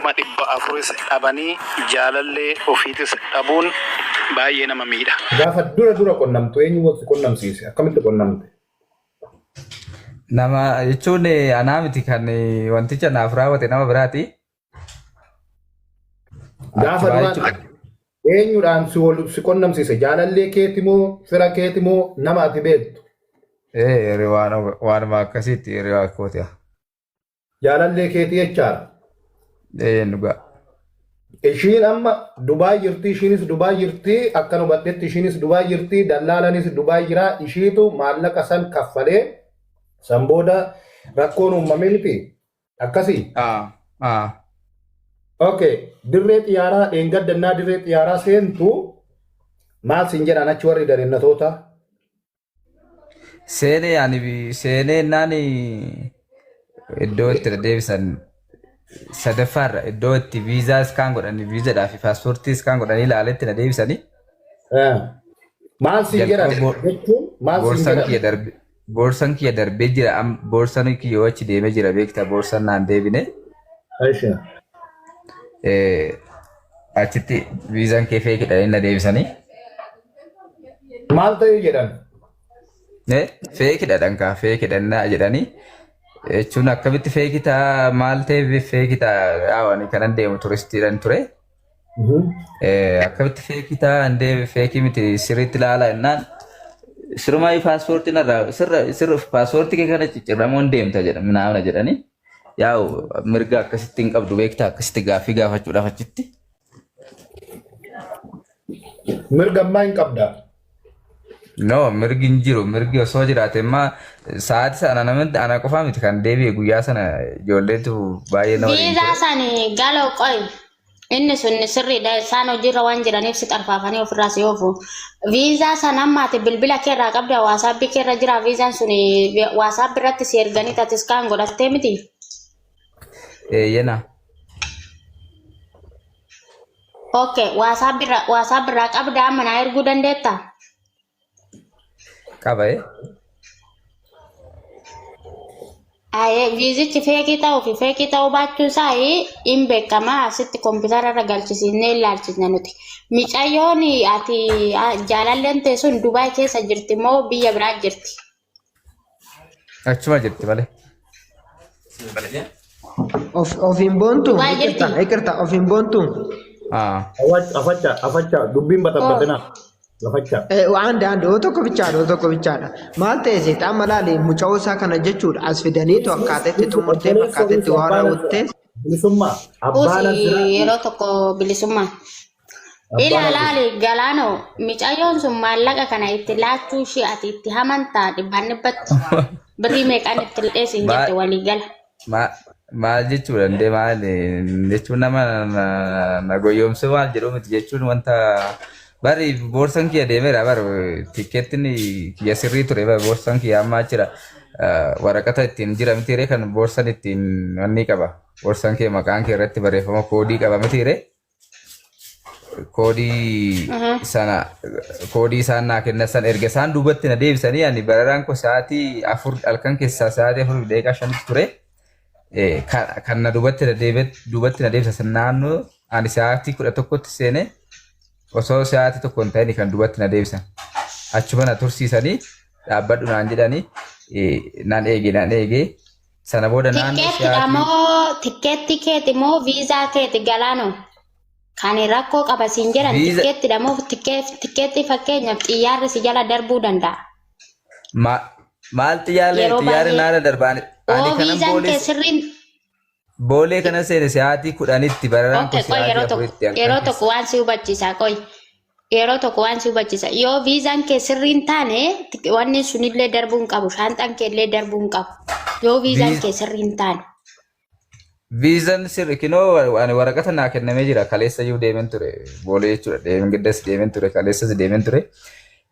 kuma dhibba afuris dhabanii jaalallee ofiitis dhabuun baay'ee nama miidha. Gaafa dura qunnamtu eenyu walitti qunnamsiise? Akkamitti qunnamte? Nama jechuun anaa miti kan wanticha naaf raawwate nama biraati. Gaafa duraan eenyudhaan si qunnamsiise? Jaalallee keeti moo fira keeti moo nama ati beektu? Waanuma akkasitti hiriyyaa kootiya. Jaalallee keetii jechaadha. Dhugaa. Ishiin amma Dubaay jirti, ishiinis Dubaay jirti, akka nu badhetti ishiinis Dubaay jirti, dallaalanis Dubaay jira, ishiitu maallaqa san kaffalee san booda rakkoon uumamee miti. Akkasii? Okay, dirree xiyyaaraa dheengaddannaa dirree xiyyaaraa seentu maal siin jedhan achi warri dareennatoota? Seenee naan iddoo itti deebisan sadaffaarra iddoo itti viizaa iskaan godhanii viizaadhaa fi paaspoortii iskaan godhanii ilaaletti na deebisanii. Maal siin jedhan jechuun maal siin jedhan? Boorsan kiyya darbee jira boorsan kiyya achi deemee jira beektaa boorsan naan deebine. Achitti viizaan kee feekidha na deebisanii. Maal ta'ee jedhan? Feekidha dhankaa feekidha jedhanii. Jechuun akkamitti feekitaa maal ta'eef feekitaa yaawanii kanan deemu turistiidhaan ture. Akkamitti feekitaa handee feekii miti sirriitti ilaalaa jennaan sirumaa paaspoortiin irraa sirra paaspoortii kee kana ciccirramuun deemta jedhamna jedhanii yaa'u mirga akkasitti hin qabdu beektaa akkasitti gaaffii gaafachuudhaaf achitti. Mirga ammaa hin qabdaa? No, mirgi hin jiru. Mirgi osoo jiraate immoo sa'aatii sana namni ana qofaa miti kan deebi'e guyyaa sana ijoolleetu baay'ee nama dhiibee. Viizaa sani galoo qoy. Inni sun sirriidha. Isaan hojiirra waan jiraniif si xarfaafanii ofirraa si oofu. Viizaa sana ammaati bilbila keerraa qabda waasaappi keerra jira. Viizaan sun waasaappi irratti si erganii tatis kaan godhattee miti. Yena. Okay, waasaappi irraa qabda amma naa erguu dandeettaa? Qabae. Viizichi feekii ta'uu fi feekii ta'uu baachuu isaa hin beekama asitti kompiitara irra galchisiisnee ilaalchisna nuti. Micayyoon ati jaalalleen ta'e sun Dubaay keessa jirti moo biyya biraa jirti? Achuma jirti malee. Ofiin boontu? Ekerta ofiin boontu? Afachaa dubbiin baxabbatina. Ande tokko bichaadha. Maal ta'e seetaan malaali muca'uu isaa kana jechuudha as fidaniitu akkaatetti xumurtee fakkaatetti waa raawwattee. Bilisummaa. Yeroo tokko bilisummaa. Ilaalaali galaano micayyoon sun maallaqa kana itti laachuu ishee ati itti hamantaa dhibbaan dhibbatti birrii meeqaan itti dheesin jette walii gala. Maal jechuudha ndee maal jechuun nama na goyoomsuu maal jedhu miti jechuun wanta. Bari boorsan kiyya deemeera bar tikkeettiin kiyya sirrii ture boorsan kiyya ammaa jira waraqata ittiin jira mitiire kan boorsan ittiin wanni qaba boorsan kee maqaan kee irratti barreeffama koodii qaba mitiire koodii isaan naa kennan san erga isaan duubatti na deebisanii ani bararaan ko sa'aatii 4 halkan keessaa sa'aatii 4 daqiiqaa 5 ture kan na duubatti na deebisan naannoo ani sa'aatii 11tti seenee osoo sa'aatii tokko hin ta'in kan duubatti na deebisan. Achuma na tursiisanii dhaabbadhu naan jedhanii naan eegee sana booda naannoo tikkeetti keeti moo viizaa keeti galaano kan rakkoo qabasiin jedhan tikkeettidha moo tikkeetti fakkeenyaaf xiyyaarri si jala darbuu danda'a. Maal xiyyaarri naara darbaan ani kanan boolee kana seene sa'aatii 10tti bararaan kun sa'aatii 4tti yeroo tokko waan si hubachiisa qoy yeroo tokko waan si hubachiisa yoo viizaan kee sirriin taane wanni sunillee darbuu hin qabu shaanxaan kee illee darbuu hin qabu yoo viizaan kee sirriin taane. Viizaan sirri kinoo ani waraqata naa kennamee jira kaleessa iyyuu deemen ture boolee jechuudha deemen giddas deemen ture kaleessas deemen ture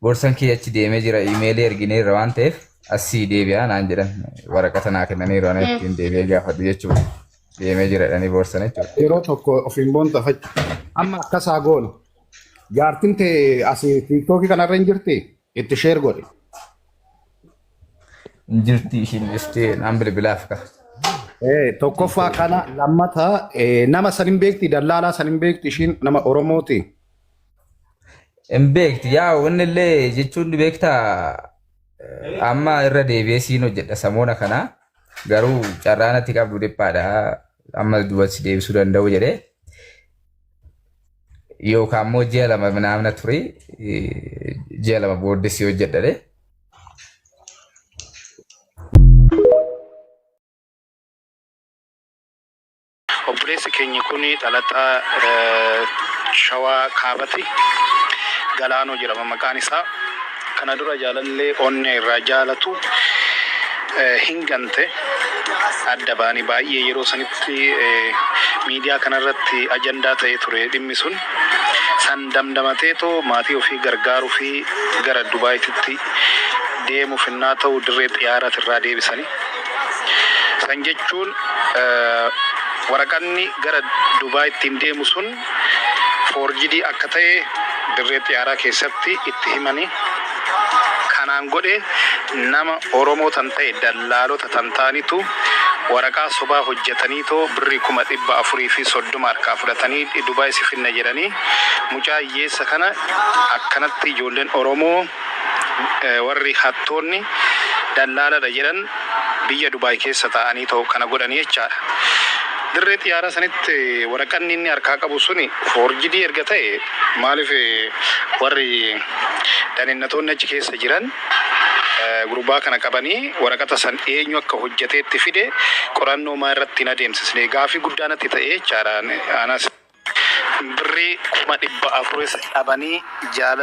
boorsan kee achi deemee jira iimeelii ergineerra waan ta'eef asii deebi'aa naan jedhan waraqata naa kennaniiru ani ittiin deebi'ee gaafadhu jechuudha. Deemee jira dhanii boorsan jechuudha. Yeroo tokko ofiin boonta fachi. Amma akkasaa goonu. Jaartiin ta'e asii tiiktookii kanarra hin jirti itti sheer godhe. Jirti ishiin jirti naan bilbilaaf ka. Tokkoffaa kana lammata nama san hin beekti dallaalaa san hin beekti ishiin nama Oromooti. Hin beekti yaa wanni illee jechuun beektaa amma irra deebi'ee siin hojjedha samoona kana garuu carraanatti qabdu dhiphaadha amma duubatti deebisuu danda'u jedhee yookaan immoo ji'a lama naamna ture ji'a lama booddessi hojjedhadhe. Obboleessi keenya kun dhalataa Shawaa Kaabati Galaanoo jedhama maqaan isaa. Kana dura jaalallee onnee irraa jaalatu hin gante adda baanii baay'ee yeroo sanitti miidiyaa kanarratti ajandaa ta'ee ture dhimmi sun san damdamateetoo maatii ofii gargaaruu fi gara Dubaayitti deemuuf innaa ta'u dirree xiyyaaraati irraa deebisanii. San jechuun waraqanni gara Dubaayitti deemu sun foorjidii akka ta'e dirree xiyyaaraa keessatti itti himanii. Kanaan godhe nama Oromoo tan ta'e dallaalota tan ta'anitu waraqaa sobaa hojjetaniitoo birrii 430 harkaa fudhatanii Dubaay si finna jedhanii mucaa hiyyeessa kana akkanatti ijoolleen Oromoo warri hattoonni dallaaladha jedhan biyya Dubaay keessa ta'anii ta'u kana godhanii jechaadha. Dirree xiyyaaraa sanitti waraqanni inni harkaa qabu suni foorjidii erga ta'e maaliif warri daninnatoonni achi keessa jiran gurbaa kana qabanii waraqata san eenyu akka hojjeteetti fide qorannoo maa irratti hin adeemsisne gaafii guddaa natti ta'e jechaadha. Anas birrii 400 dhabanii jaalala